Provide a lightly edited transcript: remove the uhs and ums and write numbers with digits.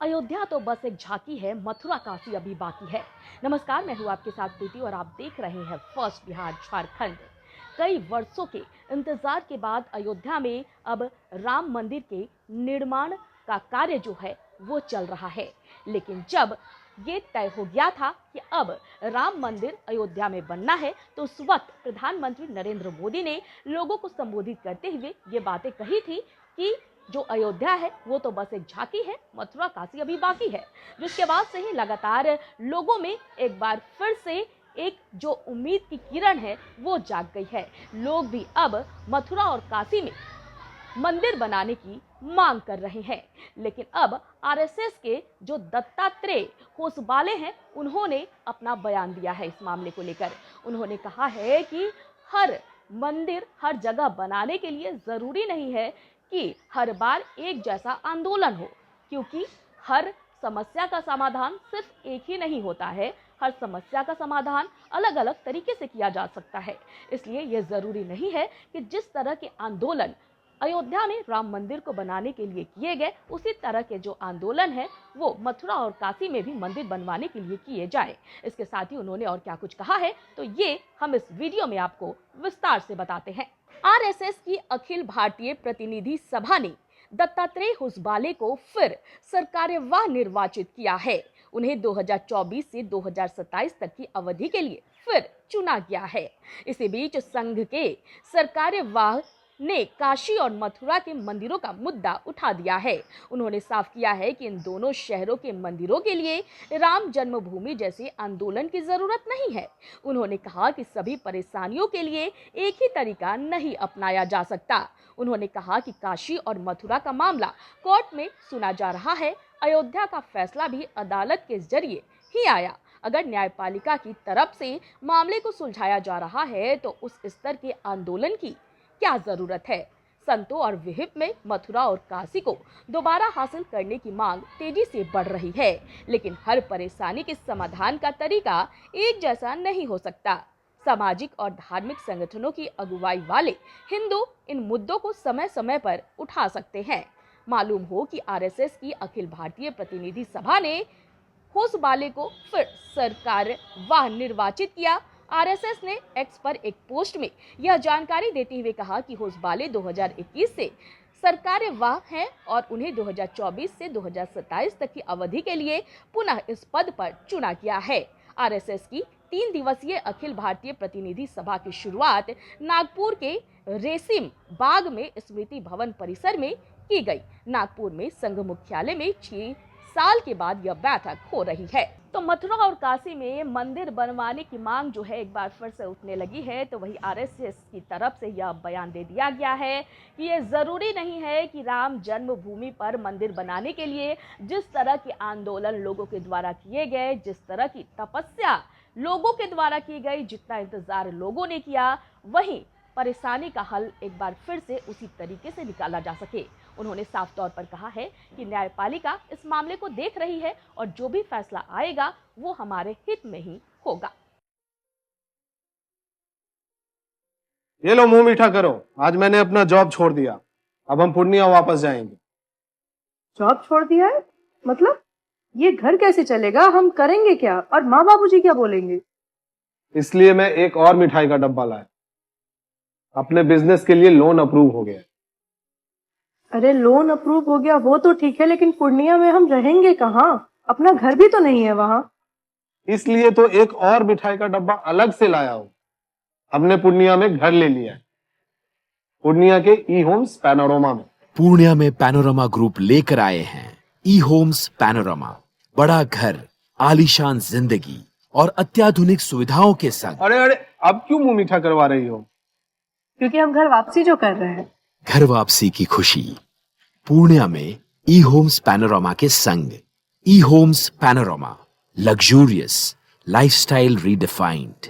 अयोध्या तो बस एक झांकी है, मथुरा काशी अभी बाकी है। नमस्कार, मैं हूँ आपके साथ प्रीति और आप देख रहे हैं फर्स्ट बिहार झारखंड। कई वर्षों के इंतजार के बाद अयोध्या में अब राम मंदिर के निर्माण का कार्य जो है वो चल रहा है। लेकिन जब ये तय हो गया था कि अब राम मंदिर अयोध्या में बनना है, तो उस वक्त प्रधानमंत्री नरेंद्र मोदी ने लोगों को संबोधित करते हुए ये बातें कही थी कि जो अयोध्या है वो तो बस एक झांकी है, मथुरा काशी अभी बाकी है। जिसके बाद से ही लगातार लोगों में एक बार फिर से एक जो उम्मीद की किरण है वो जाग गई है। लोग भी अब मथुरा और काशी में मंदिर बनाने की मांग कर रहे हैं। लेकिन अब आरएसएस के जो दत्तात्रेय होसबाले हैं, उन्होंने अपना बयान दिया है इस मामले को लेकर। उन्होंने कहा है कि हर मंदिर हर जगह बनाने के लिए जरूरी नहीं है कि हर बार एक जैसा आंदोलन हो, क्योंकि हर समस्या का समाधान सिर्फ एक ही नहीं होता है। हर समस्या का समाधान अलग अलग तरीके से किया जा सकता है। इसलिए यह जरूरी नहीं है कि जिस तरह के आंदोलन अयोध्या में राम मंदिर को बनाने के लिए किए गए, उसी तरह के जो आंदोलन है वो मथुरा और काशी में भी मंदिर बनवाने के लिए किए जाए। इसके साथ ही उन्होंने और क्या कुछ कहा है, तो ये हम इस वीडियो में आपको विस्तार से बताते हैं। आरएसएस की अखिल भारतीय प्रतिनिधि सभा ने दत्तात्रेय होसबाले को फिर सरकार्यवाह निर्वाचित किया है। उन्हें 2024 से 2027 तक की अवधि के लिए फिर चुना गया है। इसी बीच संघ के सरकार्यवाह ने काशी और मथुरा के मंदिरों का मुद्दा उठा दिया है। उन्होंने साफ किया है कि इन दोनों शहरों के मंदिरों के लिए राम जन्मभूमि जैसे आंदोलन की जरूरत नहीं है। उन्होंने कहा कि सभी परेशानियों के लिए एक ही तरीका नहीं अपनाया जा सकता। उन्होंने कहा कि काशी और मथुरा का मामला कोर्ट में सुना जा रहा है। अयोध्या का फैसला भी अदालत के जरिए ही आया। अगर न्यायपालिका की तरफ से मामले को सुलझाया जा रहा है तो उस स्तर के आंदोलन की क्या जरूरत है। संतों और विहिप में मथुरा और काशी को दोबारा हासिल करने की मांग तेजी से बढ़ रही है। लेकिन हर परेशानी के समाधान का तरीका एक जैसा नहीं हो सकता। सामाजिक और धार्मिक संगठनों की अगुवाई वाले हिंदू इन मुद्दों को समय समय पर उठा सकते हैं। मालूम हो कि आरएसएस की अखिल भारतीय प्रतिनिधि सभा ने होसबाले को फिर सरकार्यवाह निर्वाचित किया। आरएसएस ने एक्स पर एक पोस्ट में यह जानकारी देते हुए कहा कि होसबाले 2021 से सरकार्यवाह हैं और उन्हें 2024 से 2027 तक की अवधि के लिए पुनः इस पद पर चुना गया है। आरएसएस की 3 दिवसीय अखिल भारतीय प्रतिनिधि सभा की शुरुआत नागपुर के रेसिम बाग में स्मृति भवन परिसर में की गई। नागपुर में संघ मुख्यालय में 6 साल के बाद यह बैठक हो रही है। तो मथुरा और काशी में मंदिर बनवाने की मांग जो है एक बार फिर से उठने लगी है। तो वही आरएसएस की तरफ से यह बयान दे दिया गया है कि ये जरूरी नहीं है कि राम जन्मभूमि पर मंदिर बनाने के लिए जिस तरह के आंदोलन लोगों के द्वारा किए गए, जिस तरह की तपस्या लोगों के द्वारा की गई, जितना इंतजार लोगों ने किया, वही परेशानी का हल एक बार फिर से उसी तरीके से निकाला जा सके। उन्होंने साफ तौर पर कहा है कि न्यायपालिका इस मामले को देख रही है और जो भी फैसला आएगा वो हमारे हित में ही होगा। ये लो, मुंह मीठा करो। आज मैंने अपना जॉब छोड़ दिया। अब हम पूर्णिया वापस जाएंगे। जॉब छोड़ दिया है? मतलब ये घर कैसे चलेगा? हम करेंगे क्या? और माँ बाबूजी क्या बोलेंगे? इसलिए मैं एक और मिठाई का डब्बा लाया। अपने बिजनेस के लिए लोन अप्रूव हो गया। अरे लोन अप्रूव हो गया वो तो ठीक है, लेकिन पूर्णिया में हम रहेंगे कहाँ? अपना घर भी तो नहीं है वहाँ। इसलिए तो एक और मिठाई का डब्बा अलग से लाया हूं। हमने पूर्णिया में घर ले लिया है, पूर्णिया के ई होम्स पैनोरमा में। पूर्णिया में पैनोरमा ग्रुप लेकर आए हैं ई होम्स पैनोरमा। बड़ा घर, आलीशान जिंदगी और अत्याधुनिक सुविधाओं के संग। अरे अरे, अब क्यों मुंह मीठा करवा रही हो? क्योंकि हम घर वापसी जो कर रहे हैं। घर वापसी की खुशी पूर्णिया में ई होम्स पैनोरमा के संग। ई Homes Panorama, luxurious lifestyle redefined.